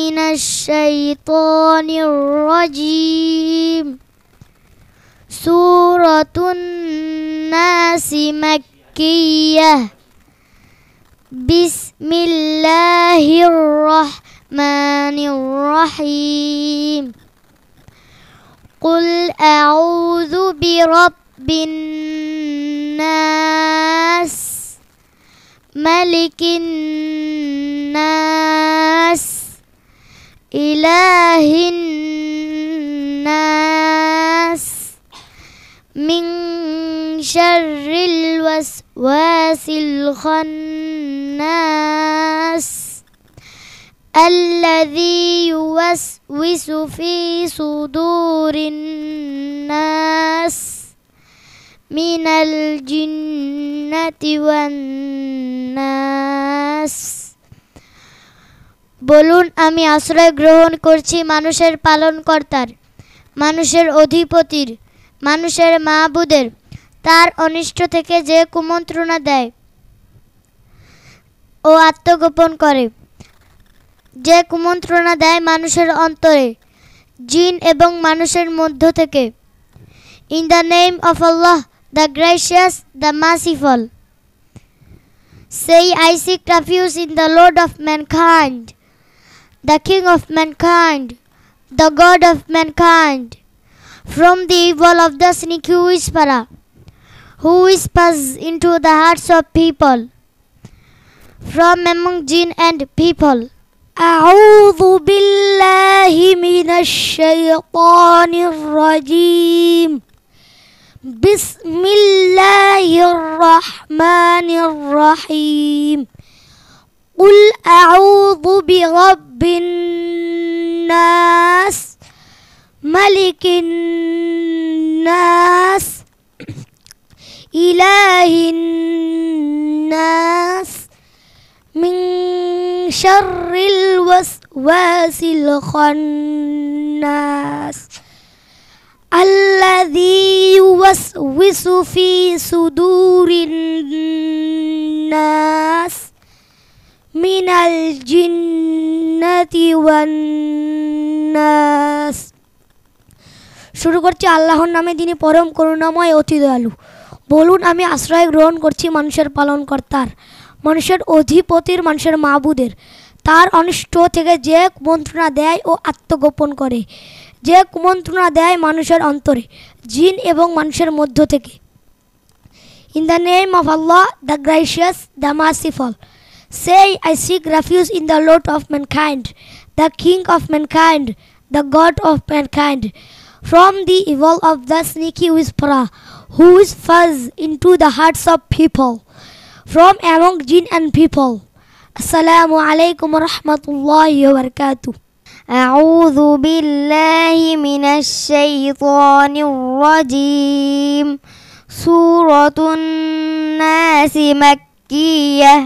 من الشيطان الرجيم سورة الناس مكية بسم الله الرحمن الرحيم قل أعوذ برب الناس ملك الناس إله الناس من شر الوسواس الخناس الذي يوسوس في صدور الناس من الجنة والناس বলুন আমি আশ্রয় গ্রহণ করছি মানুষের পালনকর্তার, মানুষের অধিপতির, মানুষের মাবুদের, তার অনিষ্ট থেকে যে কুমন্ত্রণা দেয় ও আত্মগোপন করে, যে কুমন্ত্রণা দেয় মানুষের অন্তরে, জিন এবং মানুষের মধ্য থেকে। In the name of Allah, the gracious, the merciful. Say, I seek refuge in the Lord of mankind, the King of mankind, the God of mankind, from the evil of the sneaky whisperer, who whispers into the hearts of people, from among jinn and people. أعوذ بالله من الشيطان الرجيم بسم الله الرحمن الرحيم قل أعوذ برب الناس ملك الناس إله الناس من شر الوسواس الخناس الذي يوسوس في صدور الناس من الجنة والناس। শুরু করছি আল্লাহর নামে, যিনি পরম করুণাময় অতি দয়ালু। বলুন আমি আশ্রয় গ্রহণ করছি মানুষের পালনকর্তার, মানুষের অধিপতির, মানুষের মাবুদের, তার অনিষ্ট থেকে যে কুমন্ত্রণা দেয় ও আত্মগোপন করে, যে কুমন্ত্রণা দেয় মানুষের অন্তরে, জিন এবং মানুষের মধ্য থেকে। In the name of Allah, the gracious, the merciful. Say, I seek refuge in the Lord of mankind, the King of mankind, the God of mankind, from the evil of the sneaky whisperer, who whispers into the hearts of people, from among jinn and people. Assalamu alaikum wa rahmatullahi wa barakatuh. أعوذ بالله من الشيطان الرجيم سورة الناس مكية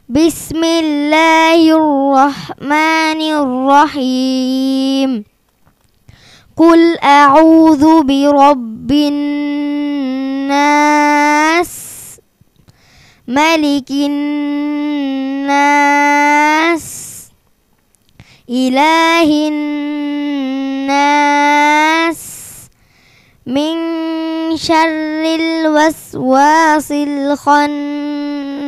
بسم الله الرحمن الرحيم قل أعوذ برب الناس ملك الناس إله الناس من شر الوسواس الخناس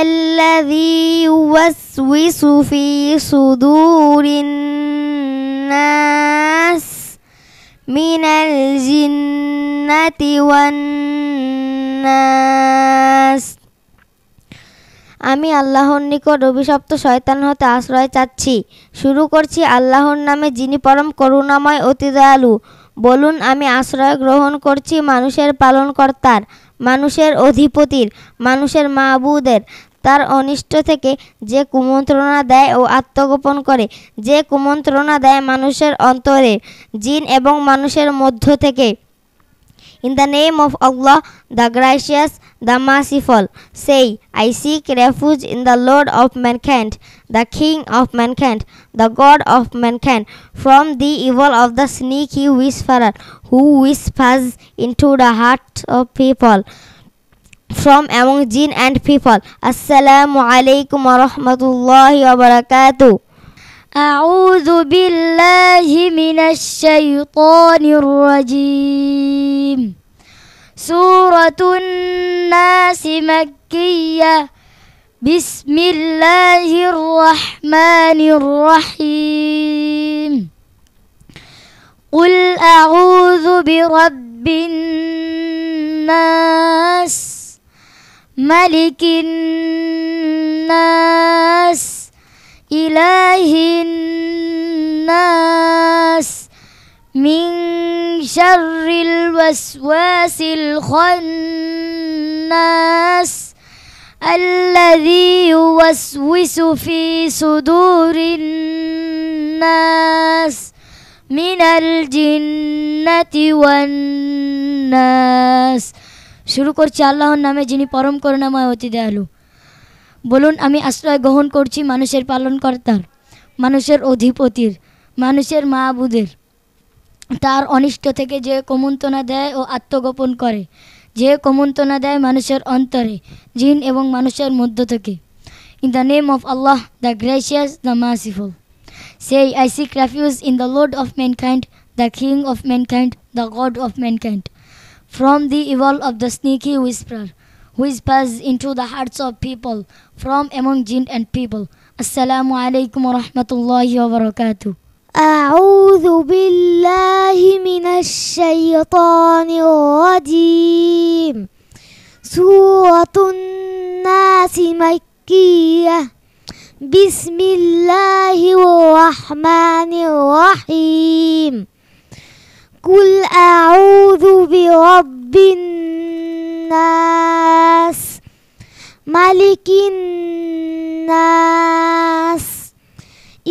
الذي يوسوس في صدور الناس من الجنة والناس। আমি আল্লাহর নিকট অভিশপ্ত শয়তান হতে আশ্রয় চাচ্ছি। শুরু করছি আল্লাহর নামে, যিনি পরম করুণাময় অতি দয়ালু। বলুন আমি আশ্রয় গ্রহণ করছি মানুষের পালনকর্তার, মানুষের অধিপতির, মানুষের মাবুদের, তার অনিষ্ট থেকে যে কুমন্ত্রণা দেয় ও আত্মগোপন করে, যে কুমন্ত্রণা দেয় মানুষের অন্তরে, জিন এবং মানুষের মধ্য থেকে। In the name of Allah, the gracious, the merciful. Say, I seek refuge in the Lord of mankind, the King of mankind, the God of mankind, from the evil of the sneaky whisperer, who whispers into the hearts of people, from among jinn and people. Assalamu alaikum wa rahmatullahi wa barakatuh. أعوذ بالله من الشيطان الرجيم. سورة الناس مكية. بسم الله الرحمن الرحيم. قل أعوذ برب الناس ملك الناس إله الناس من شر الوسواس الخناس الذي يوسوس في صدور الناس من الجنة والناس. শুরু করছি আল্লাহর নামে যিনি পরম করুণাময় অতি দয়ালু। বলুন আমি আশ্রয় গ্রহণ করছি মানুষের পালনকর্তার, মানুষের অধিপতির, মানুষের মাবুদের, তার অনিষ্ট থেকে যে কুমন্ত্রণা দেয় ও আত্মগোপন করে, যে কুমন্ত্রণা দেয় মানুষের অন্তরে, জিন এবং মানুষের মধ্য থেকে। In the name of Allah, the gracious, the merciful. Say, I seek refuge in the Lord of mankind, the King of mankind, the God of mankind, from the evil of the sneaky whisperer, who is passed into the hearts of people, from among jinn and people. Assalamu alaikum wa rahmatullahi wa barakatuh. أعوذ بالله من الشيطان الرجيم. سورة الناس مكية. بسم الله الرحمن الرحيم. قل أعوذ برب الناس ملك الناس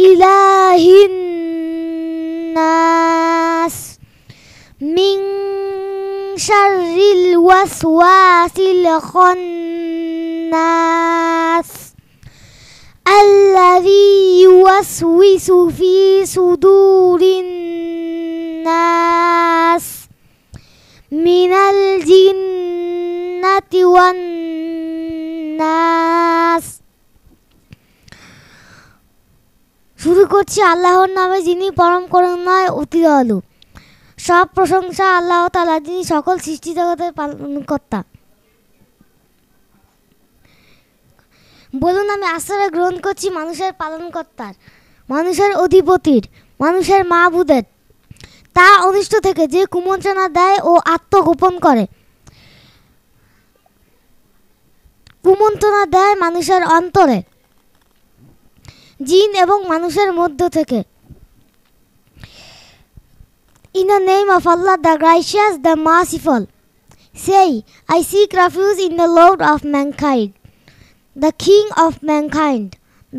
إله الناس من شر الوسواس الخناس الذي يوسوس في صدور الناس من الجنة والناس. শুরু করছি আল্লাহর নামে যিনি পরম করুণাময় অতি দয়ালু। সব প্রশংসা আল্লাহ তাআলা, যিনি সকল সৃষ্টি জগতের পালনকর্তা। বলুন আমি আশ্রয় গ্রহণ করছি মানুষের পালনকর্তার, মানুষের অধিপতির, মানুষের মাবুদের, তা অনিষ্ট থেকে যে কুমন্ত্রণা দেয় ও আত্মগোপন করে, কুমন্ত্রণা দেয় মানুষের অন্তরে, জিন এবং মানুষের মধ্য থেকে। In the name of Allah, the gracious, the merciful. Say, I seek refuge in the Lord of mankind, the King of mankind,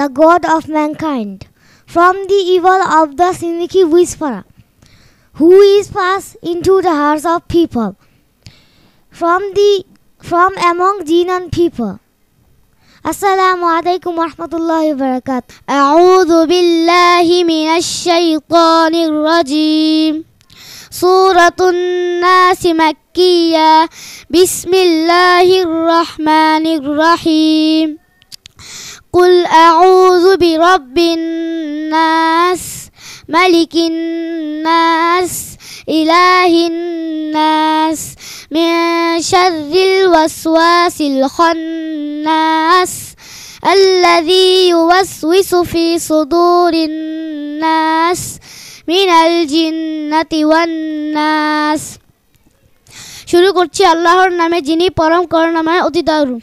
the God of mankind, from the evil of the sneaky whisperer, who is passed into the hearts of people, from among jinn and people. Assalamu alaikum wa rahmatullahi wa barakatuh. A'udhu billahi minash shaytanir rajim. Suratun Nas Makkiyah. Bismillahir rahmanir rahim. Qul a'udhu bi rabbin nas malikin nas ilahin nas min sharril waswasil khannas alladhi yuwaswisu fi sudurin nas minal jinnati wan nas. শুরু করছি আল্লাহর নামে যিনি পরম করুণাময় অতি দয়ালু।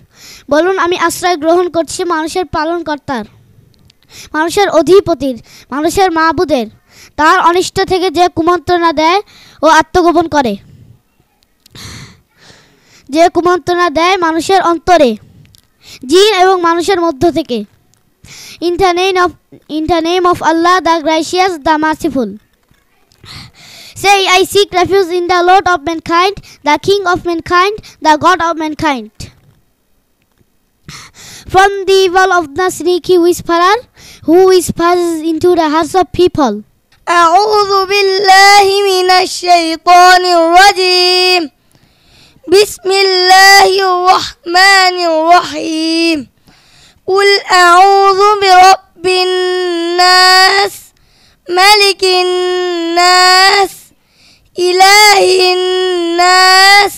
বলুন আমি আশ্রয় গ্রহণ করছি মানুষের পালনকর্তার, মানুষের অধিপতির, মানুষের মাবুদের, তার অনিষ্ট থেকে যে কুমন্ত্রণা দেয় ও আত্মগোপন করে, যে কুমন্ত্রণা দেয় মানুষের অন্তরে, জিন এবং মানুষের মধ্য থেকে। In the name of Allah, the gracious, the merciful. Say, I seek refuge in the Lord of mankind, the King of mankind, the God of mankind, from the evil of the sneaky whisperer, who whispers into the hearts of people. أعوذ بالله من الشيطان الرجيم. বিসমিল্লাহির রহমানির রহিম কুল আউযু বিরাব্বিন নাস মালিকিন নাস ইলাহিন নাস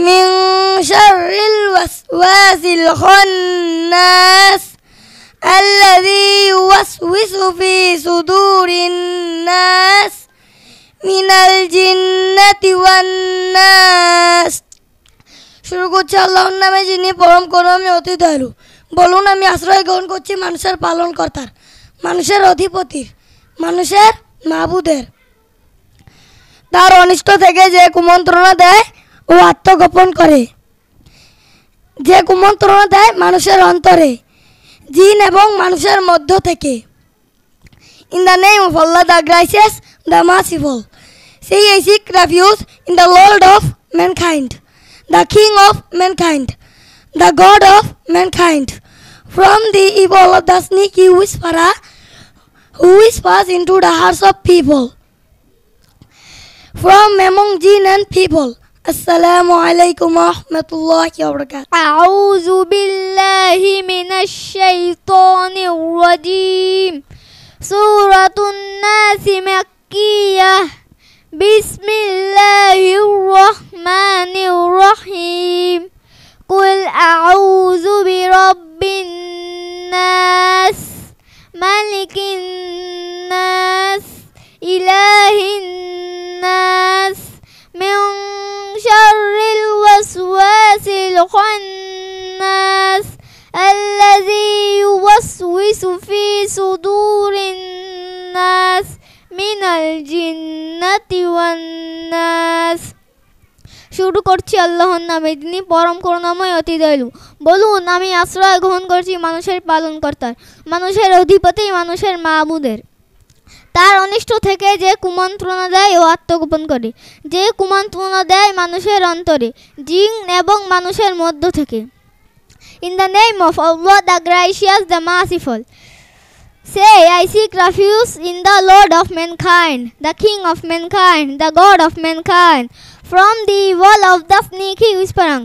মিন শাররিল ওয়াসওয়াসিল খান্নাস আল্লাযী ইউওয়াসওয়িসু ফি সুদুরিন নাস মিনাল জিন্নাতি one নাস। শুরু করছি আল্লাহর নামে যিনি পরম করুণাময় অতি দয়ালু। বলুন আমি আশ্রয় গ্রহণ করছি মানুষের পালনকর্তার, মানুষের অধিপতির, মানুষের মাবুদের। তার অনিষ্ট থেকে যে কুমন্ত্রণা দেয় ও আত্মগোপন করে, যে কুমন্ত্রণা দেয় মানুষের অন্তরে, জিন এবং মানুষের মধ্য থেকে। In the name of Allah, the gracious, the merciful. Say I seek refuge in the Lord of mankind, the King of mankind, the God of mankind, from the evil of the sneaky whisperer who whispers into the hearts of people, from among jinn and people. Assalamu alaikum wa rahmatullahi wa barakatuh. أعوذ بالله من الشيطان الرجيم. سورة الناس مكية. بسم الله الرحمن الرحيم. قل أعوذ برب الناس ملك الناس إله الناس من شر الوسواس الخناس الذي يوسوس في صدور الناس من الجنة والناس। শুরু করছি আল্লাহর নামে যিনি পরম করুণাময় অতি দয়ালু। বলুন আমি আশ্রয় গ্রহণ করছি মানুষের পালনকর্তার, মানুষের অধিপতি, মানুষের মাবুদের। তার অনিষ্ট থেকে যে কুমন্ত্রণা দেয় ও আত্মগোপন করে, যে কুমন্ত্রণা দেয় মানুষের অন্তরে, জিন এবং মানুষের মধ্য থেকে। In the name of Allah, the gracious, the merciful. Say, I seek refuge in the Lord of mankind, the King of mankind, the God of mankind, from the evil of the sneaky whisperer,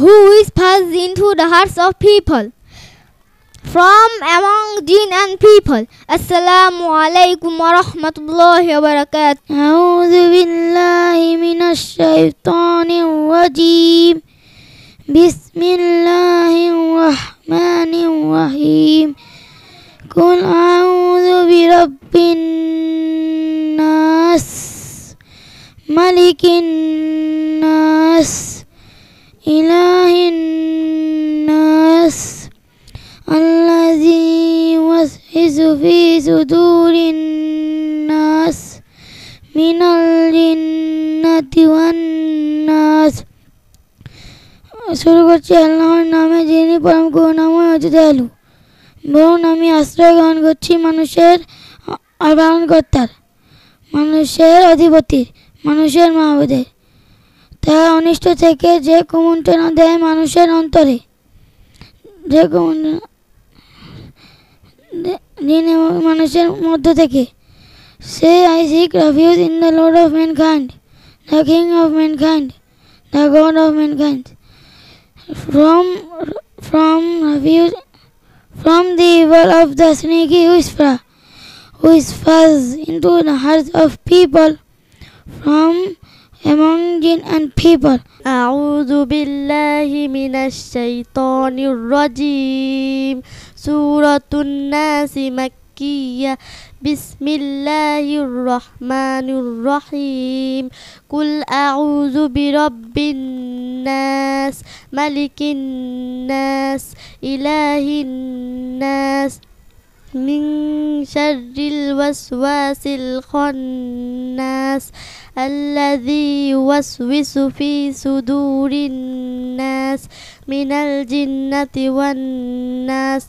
who whispers into the hearts of people, from among jinn and people. Assalamu alaikum wa rahmatullahi wa barakatuh. A'udhu billahi minash shaitanir rajim. Bismillahir rahmanir rahim. Qul a'udhu birabbin nas malikin nas ilahin nas alladhi yuwaswisu fi sudurin nas minal jinnati wan nas। শুরু করছি আল্লাহর নামে যিনি পরম করুণাময় অতি দয়ালু। বলুন আমি আশ্রয় গ্রহণ করছি মানুষের পালনকর্তার, মানুষের অধিপতির, মানুষের মাবুদের। তার অনিষ্ট থেকে যে কুমন্ত্রণা দেয় মানুষের অন্তরে, যে জিন এবং মানুষের মধ্য থেকে। Say I seek refuge in the Lord of mankind, the King of mankind, the God of mankind, from the evil of the sneaky whisperer who whispers into the hearts of people, from among jinn and people. أعوذ بالله من الشيطان الرجيم. سورة الناس مكية. بسم الله الرحمن الرحيم. قل أعوذ برب الناس ملك الناس إله الناس من شر الوسواس الخناس الذي يوسوس في صدور الناس من الجنة والناس।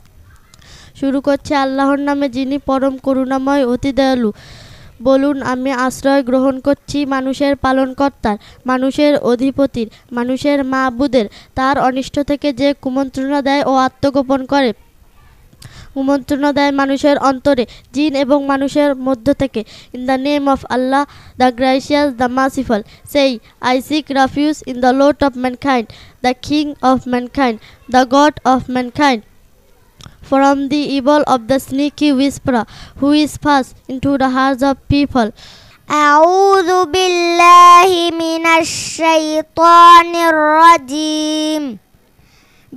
শুরু করছে আল্লাহর নামে যিনি পরম করুণাময় অতি দয়ালু। বলুন আমি আশ্রয় গ্রহণ করছি মানুষের পালনকর্তার, মানুষের অধিপতির, মানুষের মাবুদের। তার অনিষ্ট থেকে যে কুমন্ত্রণা দেয় ও আত্মগোপন করে, কুমন্ত্রণা দেয় মানুষের অন্তরে, জিন এবং মানুষের মধ্য থেকে। In the name of Allah, the gracious, the merciful, say I seek refuge in the Lord of mankind, the King of mankind, the God of mankind, from the evil of the sneaky whisperer who is fast into the hearts of people. أعوذ بالله من الشيطان الرجيم.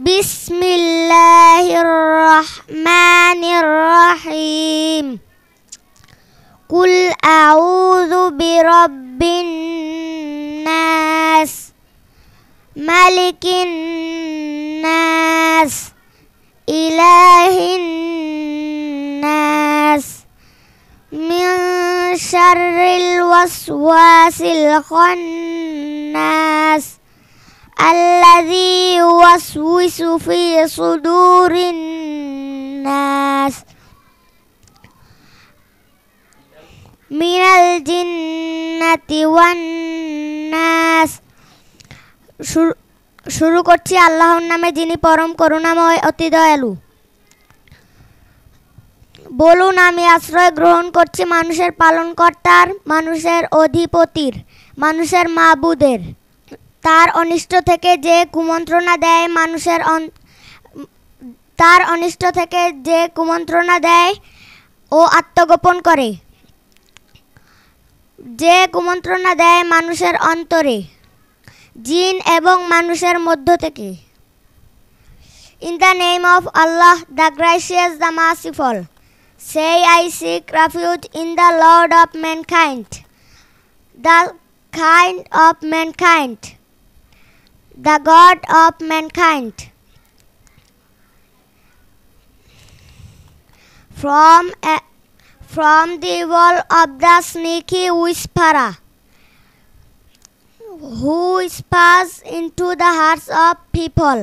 بسم الله الرحمن الرحيم. قل أعوذ برب الناس ملك الناس إله الناس من شر الوسواس الخناس الذي يوسوس في صدور الناس من الجنة والناس. শুরু করছি আল্লাহর নামে যিনি পরম করুণাময় অতি দয়ালু। বলুন আমি আশ্রয় গ্রহণ করছি মানুষের পালনকর্তার, মানুষের অধিপতির, মানুষের মাবুদের। তার অনিষ্ট থেকে যে কুমন্ত্রণা দেয় তার অনিষ্ট থেকে যে কুমন্ত্রণা দেয় ও আত্মগোপন করে, যে কুমন্ত্রণা দেয় মানুষের অন্তরে, জিন এবং মানুষের মধ্য থেকে। In the name of Allah, the gracious, the merciful, say I seek refuge in the Lord of mankind, the kind of mankind, the God of mankind, from the evil of the sneaky whisperer who whispers into the hearts of people,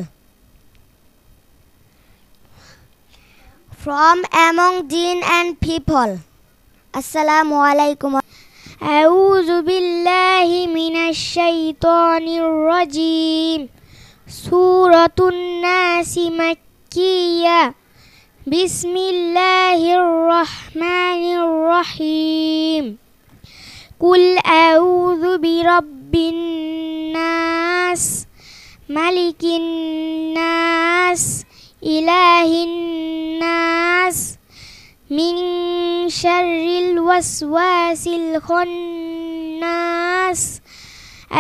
from among jinn and people. Assalamu alaikum. أعوذ بالله من الشيطان الرجيم. سورة الناس مكية. بسم الله الرحمن الرحيم. قل أعوذ برب الناس ملك الناس إله الناس من شر الوسواس الخناس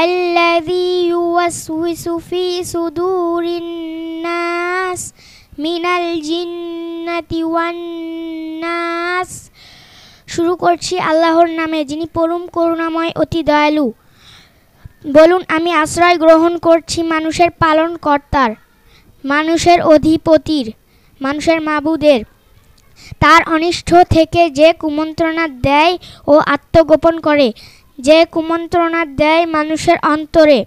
الذي يوسوس في صدور الناس من الجنة والناس. শুরু করছি আল্লাহর নামে যিনি পরম করুণাময় অতি দয়ালু। বলুন আমি আশ্রয় গ্রহণ করছি মানুষের পালনকর্তার, মানুষের অধিপতির, মানুষের মাবুদের। তার অনিষ্ট থেকে যে কুমন্ত্রণা দেয় ও আত্মগোপন করে, যে কুমন্ত্রণা দেয় মানুষের অন্তরে,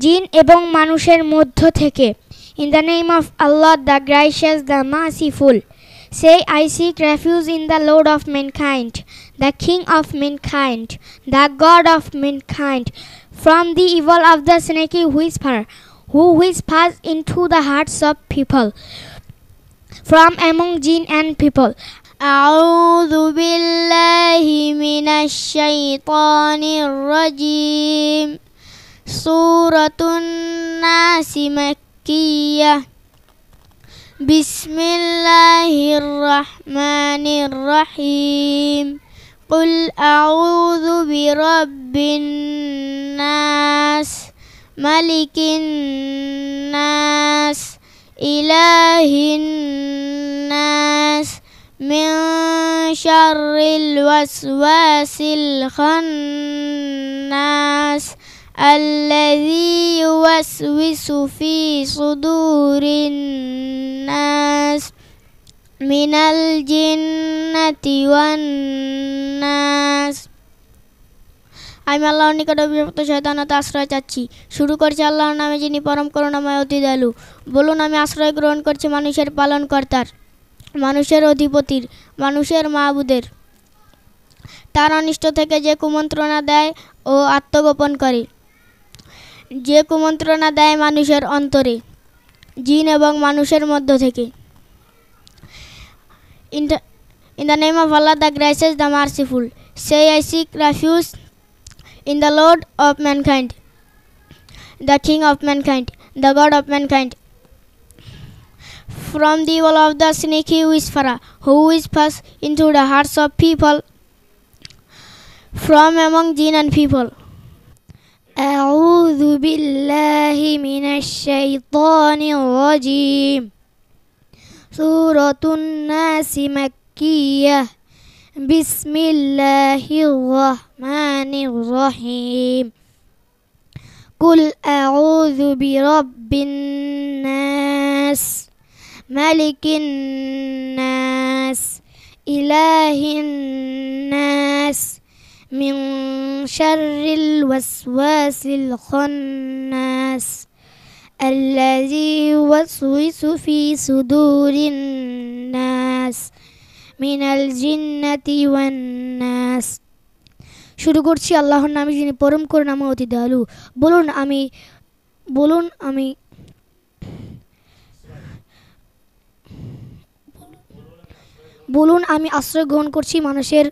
জিন এবং মানুষের মধ্য থেকে। In the name of Allah, the gracious, the merciful, say I seek refuge in the Lord of mankind, the King of mankind, the God of mankind, from the evil of the sneaky whisperer who whispers into the hearts of people, from among jinn and people. أعوذ بالله من الشيطان الرجيم. سورة الناس مكية. بسم الله الرحمن الرحيم. قل أعوذ برب الناس ملك الناس إله الناس من شر الوسواس الخناس الذي يوسوس في صدور الناس من الجنة والناس. আমি আল্লাহর নিকট অভিশপ্ত শয়তান হতে আশ্রয় চাচ্ছি। শুরু করছি আল্লাহর নামে যিনি পরম করুণাময় অতি দয়ালু। বলুন আমি আশ্রয় গ্রহণ করছি মানুষের পালনকর্তার, মানুষের অধিপতির, মানুষের মাবুদের। তার অনিষ্ট থেকে যে কুমন্ত্রণা দেয় ও আত্মগোপন করে, যে কুমন্ত্রণা দেয় মানুষের অন্তরে, জিন এবং মানুষের মধ্য থেকে। In the name of Allah, the gracious, the merciful. Say, I seek refuge in the Lord of mankind, the King of mankind, the God of mankind, from the evil of the sneaky whisperer, who whispers into the hearts of people from among jinn and people. أعوذ بالله من الشيطان الرجيم. سورة الناس مكية. بسم الله الرحمن الرحيم. قل أعوذ برب الناس ملك الناس إله الناس من شر الوسواس الخناس الذي يوسوس في صدور الناس من الجنة والناس. শুরু করছি আল্লাহর নামে যিনি পরম করুণাময় অতি দয়ালু। বলুন আমি আশ্রয় গ্রহণ করছি মানুষের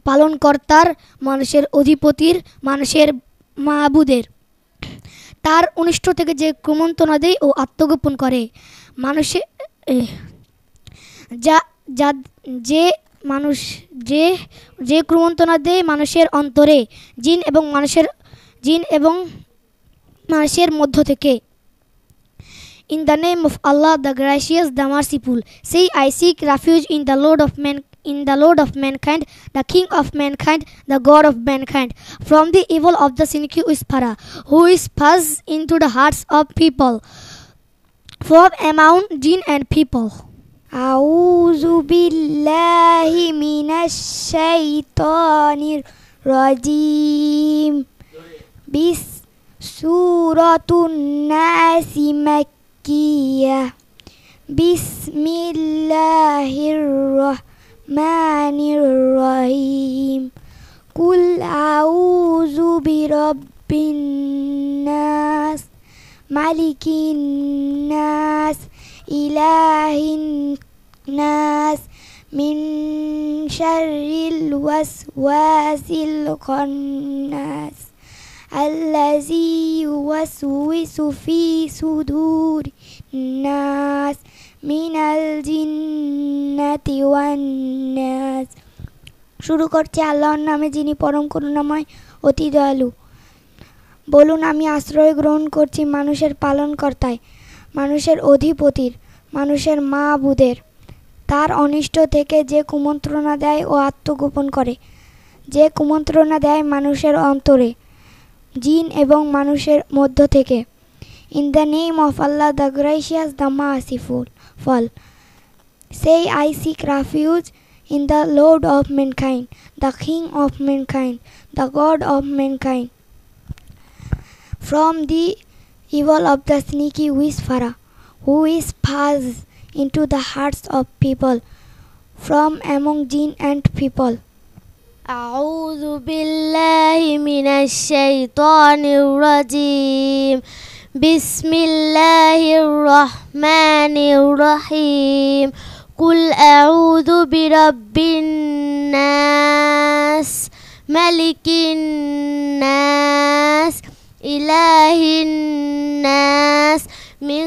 পালনকর্তার, মানুষের অধিপতির, মানুষের মাবুদের। তার অনিষ্ট থেকে যে কুমন্ত্রণা দেয় ও আত্মগোপন করে, মানুষের যে কুমন্ত্রণা দেয় মানুষের অন্তরে, জিন এবং মানুষের মধ্য থেকে। In the name of Allah, the gracious, the merciful. Say, I seek refuge in the Lord of mankind, the King of mankind, the God of mankind, from the evil of the sneaky whisperer, who whispers into the hearts of people, from among jinn and people. أعوذ بالله من الشيطان الرجيم. سورة الناس مكية. بسم الله الرحمن الرحيم. قل أعوذ برب الناس ملك الناس إله الناس من شر الوسواس الخناس الذي يوسوس في صدور الناس من الجنة والناس. শুরু করছি আল্লাহর নামে যিনি পরম করুণাময় অতি দয়ালু। বলুন আমি আশ্রয় গ্রহণ করছি মানুষের পালনকর্তায়, মানুষের অধিপতির, মানুষের মাবুদের। তার অনিষ্ট থেকে যে কুমন্ত্রণা দেয় ও আত্মগোপন করে, যে কুমন্ত্রণা দেয় মানুষের অন্তরে, জিন এবং মানুষের মধ্য থেকে। In the name of Allah, the gracious, the merciful. Say, I seek refuge in the Lord of mankind, the King of mankind, the God of mankind, from the evil of the sneaky whisperer, who whispers into the hearts of people, from among jinn and people. أعوذ بالله من الشيطان الرجيم. بسم الله الرحمن الرحيم. قل أعوذ برب الناس ملك الناس إله الناس من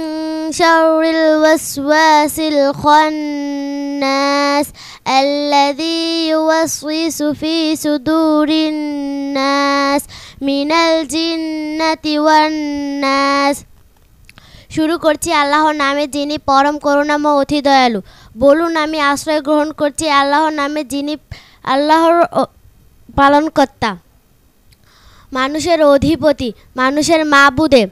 شر الوسواس الخناس الذي يوسوس في صدور الناس من الجنة والناس. শুরু করছি আল্লাহর নামে যিনি পরম করুণাময় অতি দয়ালু। বলুন আমি আশ্রয় গ্রহণ করছি আল্লাহর নামে যিনি আল্লাহর পালনকর্তা, মানুষের অধিপতি, মানুষের মাবুদে।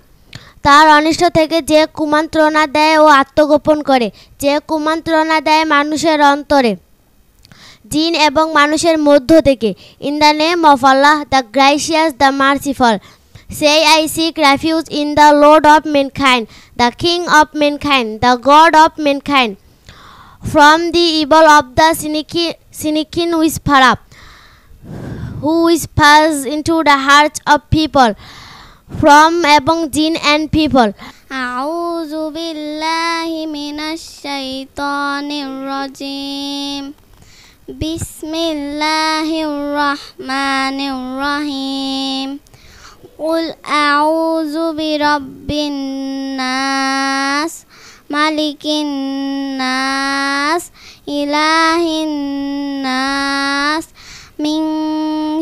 তার অনিষ্ট থেকে যে কুমন্ত্রণা দেয় ও আত্মগোপন করে, যে কুমন্ত্রণা দেয় মানুষের অন্তরে, জিন এবং মানুষের মধ্য থেকে। In the name of Allah, the gracious, the merciful. Say, I seek refuge in the Lord of mankind, the King of mankind, the God of mankind, from the evil of the sneaky whisperer, who whispers into the hearts of people, from among jinn and people. أعوذ بالله من الشيطان syaitanir rajim. Bismillahirrahmanirrahim. Qul a'udzu birabbin nas, malikin nas, ilahin nas, min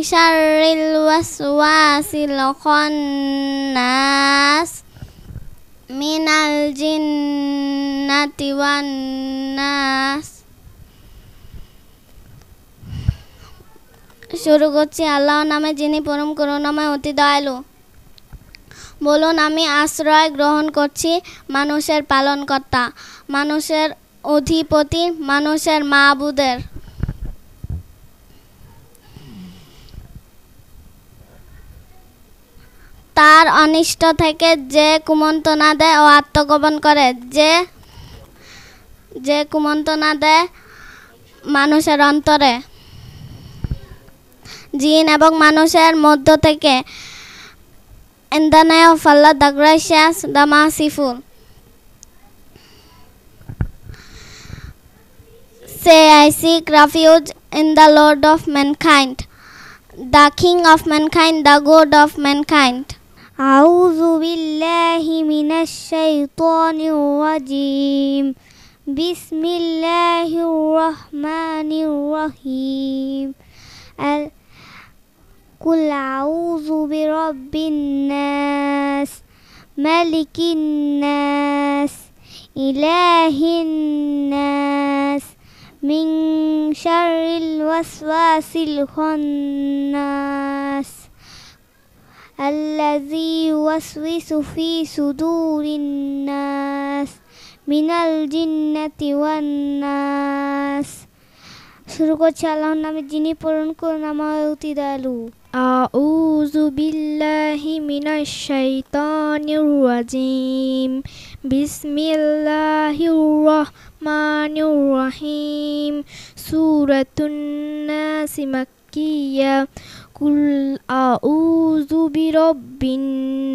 syarril waswasil khannas, minal jinnati wan nas। শুরু করছি আল্লাহর নামে যিনি পরম করুণাময় অতি দয়ালু। বলুন আমি আশ্রয় গ্রহণ করছি মানুষের পালনকর্তা, মানুষের অধিপতি, মানুষের মাবুদের। তার অনিষ্ট থেকে যে কুমন্ত্রণা দেয় ও আত্মগোপন করে, যে কুমন্ত্রণা দেয় মানুষের অন্তরে, জিন এবং মানুষের মধ্য থেকে। In the name of Allah, the gracious, the merciful. Say, I seek refuge in the Lord of mankind, the King of mankind, the God of mankind. A'udhu billahi minash shaitanir rajim. Bismillahirrahmanirrahim. Qul a'udhu birabbin nas, malikin nas, ilahin nas, min syarril waswasil khannas, allazi yuwaswisu fi sudurin nas, minal jinnati wan nas। শুরু করছি আল্লাহর নামে যিনি পরম করুণাময় অতি দয়ালু। আউযু বিল্লাহি মিনাশ শাইতানির রাজিম। বিসমিল্লাহির রহমানির রহিম। সূরাতুন নাস মাক্কিয়া। কুল আউযু বিরাব্বিন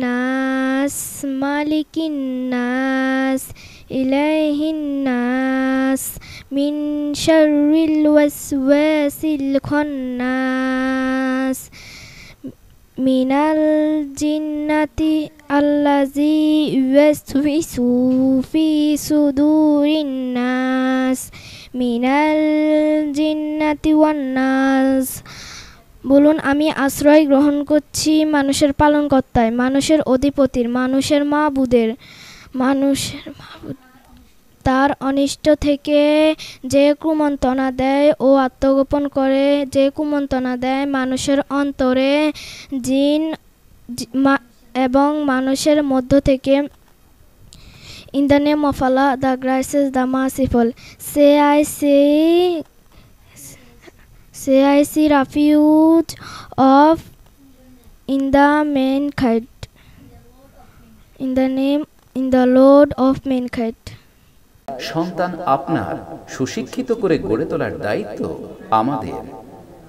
নাস, মালিকিন নাস, ইলাইহিন নাস, মিন শাররিল ওয়াসওয়াসিল খান্নাস, মিনাল জিন্নাতি আল্লাযী ইউওয়াসওয়িসু ফি সুদুরিন নাস, মিনাল জিন্নাতি ওয়ান নাস। বলুন আমি আশ্রয় গ্রহণ করছি মানুষের পালনকর্তায়, মানুষের অধিপতির, মানুষের মাবুদের, তার অনিষ্ট থেকে যে কুমন্ত্রণা দেয় ও আত্মগোপন করে, যে কুমন্ত্রণা দেয় মানুষের অন্তরে, জিন এবং মানুষের মধ্য থেকে। In the name of Allah, the gracious, the merciful. Say I see refuge of in the mankind, in the Lord of mankind. সন্তান আপনার সুশিক্ষিত করে গড়ে তোলার দায়িত্ব আমাদের।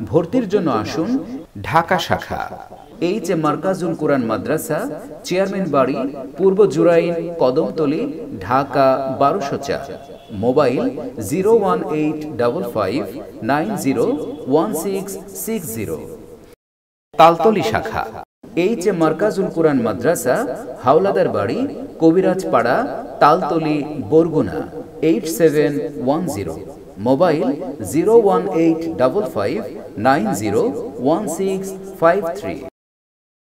ভর্তির জন্য আসুন ঢাকা শাখা এইচ.এ. মার্কাজুল কোরআন মাদ্রাসা, চেয়ারম্যান বাড়ি, পূর্ব জুরাইন, কদমতলী, ঢাকা ১২০৪। মোবাইল 01855901660। তালতলী শাখা এইচ.এ. মার্কাজুল কোরআন মাদ্রাসা, হাওলাদার বাড়ি, কবিরাজ পাড়া, তালতলী, বরগুনা 8710। মোবাইল 01855901653।